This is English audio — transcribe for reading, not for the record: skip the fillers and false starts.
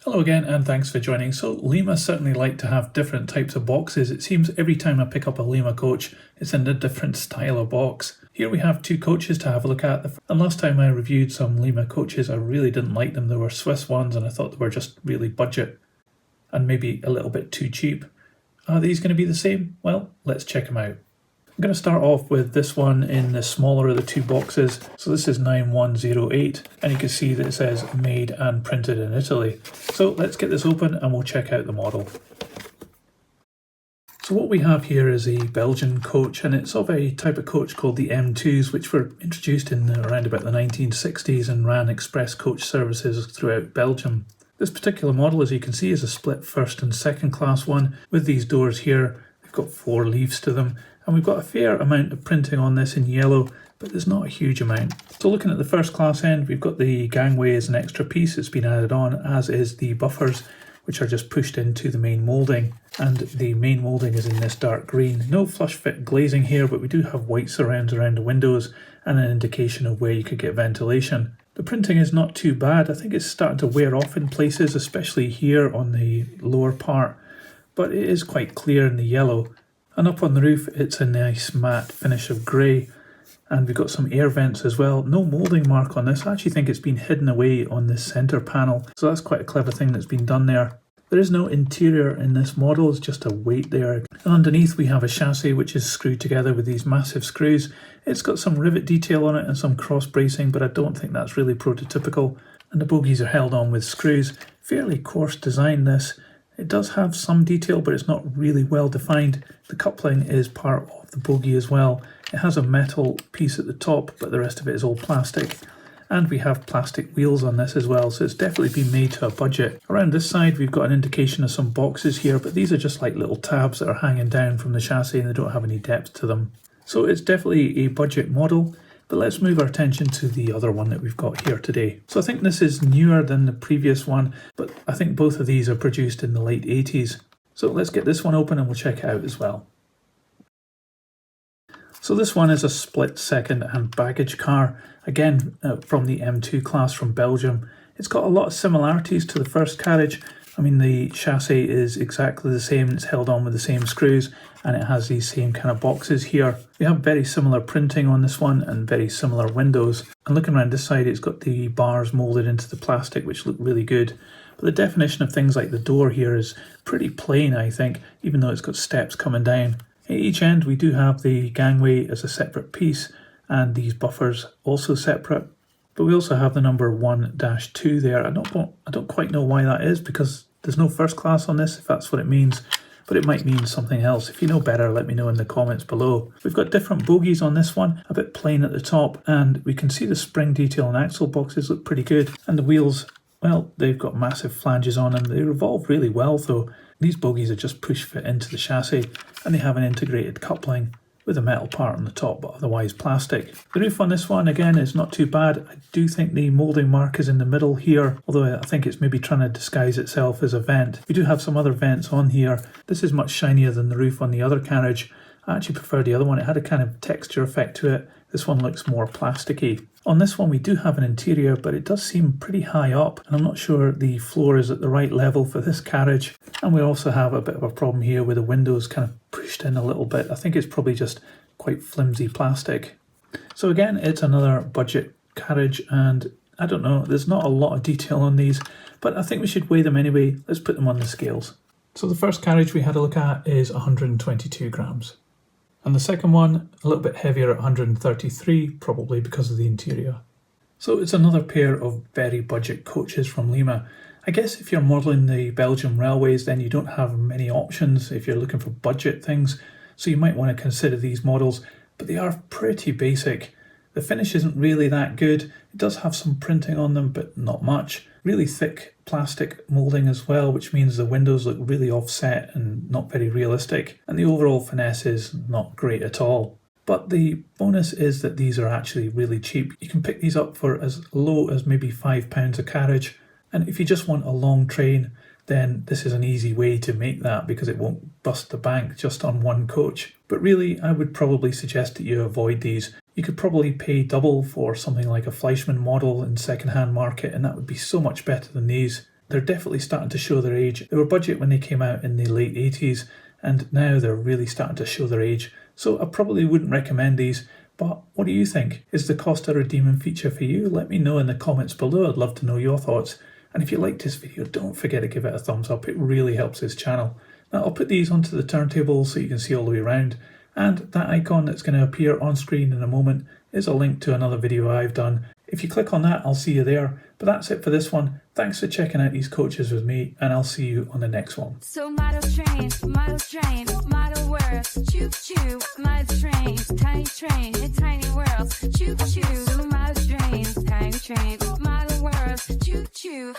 Hello again and thanks for joining. So Lima certainly like to have different types of boxes. It seems every time I pick up a Lima coach, it's in a different style of box. Here we have two coaches to have a look at. And last time I reviewed some Lima coaches, I really didn't like them. They were Swiss ones and I thought they were just really budget and maybe a little bit too cheap. Are these going to be the same? Well, let's check them out. I'm going to start off with this one in the smaller of the two boxes. So this is 9108 and you can see that it says made and printed in Italy. So let's get this open and we'll check out the model. So what we have here is a Belgian coach, and it's of a type of coach called the M2s, which were introduced in around about the 1960s and ran express coach services throughout Belgium. This particular model, as you can see, is a split first and second class one with these doors here. They've got 4 leaves to them. And we've got a fair amount of printing on this in yellow, but there's not a huge amount. So looking at the first class end, we've got the gangway as an extra piece that's been added on, as is the buffers, which are just pushed into the main moulding. And the main moulding is in this dark green. No flush fit glazing here, but we do have white surrounds around the windows and an indication of where you could get ventilation. The printing is not too bad. I think it's starting to wear off in places, especially here on the lower part, but it is quite clear in the yellow. And up on the roof, it's a nice matte finish of grey. And we've got some air vents as well. No moulding mark on this. I actually think it's been hidden away on this centre panel. So that's quite a clever thing that's been done there. There is no interior in this model, it's just a weight there. And underneath we have a chassis which is screwed together with these massive screws. It's got some rivet detail on it and some cross bracing, but I don't think that's really prototypical. And the bogies are held on with screws. Fairly coarse design this. It does have some detail, but it's not really well defined. The coupling is part of the bogie as well. It has a metal piece at the top, but the rest of it is all plastic. And we have plastic wheels on this as well, so it's definitely been made to a budget. Around this side, we've got an indication of some boxes here, but these are just like little tabs that are hanging down from the chassis and they don't have any depth to them. So it's definitely a budget model. But let's move our attention to the other one that we've got here today. So I think this is newer than the previous one, but I think both of these are produced in the late 80s. So let's get this one open and we'll check it out as well. So this one is a split second and baggage car, again from the M2 class from Belgium. It's got a lot of similarities to the first carriage. I mean, the chassis is exactly the same, it's held on with the same screws, and it has these same kind of boxes here. We have very similar printing on this one and very similar windows. And looking around this side, it's got the bars moulded into the plastic, which look really good. But the definition of things like the door here is pretty plain, I think, even though it's got steps coming down. At each end, we do have the gangway as a separate piece, and these buffers also separate. But we also have the number 1-2 there. I don't quite know why that is, because there's no first class on this, if that's what it means. But it might mean something else. If you know better, let me know in the comments below. We've got different bogies on this one, a bit plain at the top, and we can see the spring detail and axle boxes look pretty good. And the wheels, well, they've got massive flanges on them. They revolve really well though. These bogies are just push fit into the chassis, and they have an integrated coupling with a metal part on the top, but otherwise plastic. The roof on this one, again, is not too bad. I do think the moulding mark is in the middle here, although I think it's maybe trying to disguise itself as a vent. We do have some other vents on here. This is much shinier than the roof on the other carriage. I actually prefer the other one. It had a kind of texture effect to it. This one looks more plasticky. On this one we do have an interior, but it does seem pretty high up, and I'm not sure the floor is at the right level for this carriage. And we also have a bit of a problem here with the windows kind of pushed in a little bit. I think it's probably just quite flimsy plastic. So again, it's another budget carriage, and I don't know, there's not a lot of detail on these, but I think we should weigh them anyway. Let's put them on the scales. So the first carriage we had a look at is 122 grams. And the second one, a little bit heavier at 133, probably because of the interior. So it's another pair of very budget coaches from Lima. I guess if you're modelling the Belgian railways, then you don't have many options if you're looking for budget things. So you might want to consider these models, but they are pretty basic. The finish isn't really that good. It does have some printing on them, but not much. Really thick plastic moulding as well, which means the windows look really offset and not very realistic. And the overall finesse is not great at all. But the bonus is that these are actually really cheap. You can pick these up for as low as maybe £5 a carriage. And if you just want a long train, then this is an easy way to make that because it won't bust the bank just on one coach. But really, I would probably suggest that you avoid these. You could probably pay double for something like a Fleischmann model in second-hand market, and that would be so much better than these. they're definitely starting to show their age. They were budget when they came out in the late 80s, and now they're really starting to show their age. So I probably wouldn't recommend these, but what do you think? Is the cost a redeeming feature for you? Let me know in the comments below. I'd love to know your thoughts. And if you liked this video, don't forget to give it a thumbs up. It really helps this channel. Now I'll put these onto the turntable so you can see all the way around. And that icon that's going to appear on screen in a moment is a link to another video I've done. If you click on that, I'll see you there. But that's it for this one. Thanks for checking out these coaches with me, and I'll see you on the next one. So model train, model words, choo choo, model trains, tiny in tiny worlds, choo choo, model trains, tiny model words, choo choo.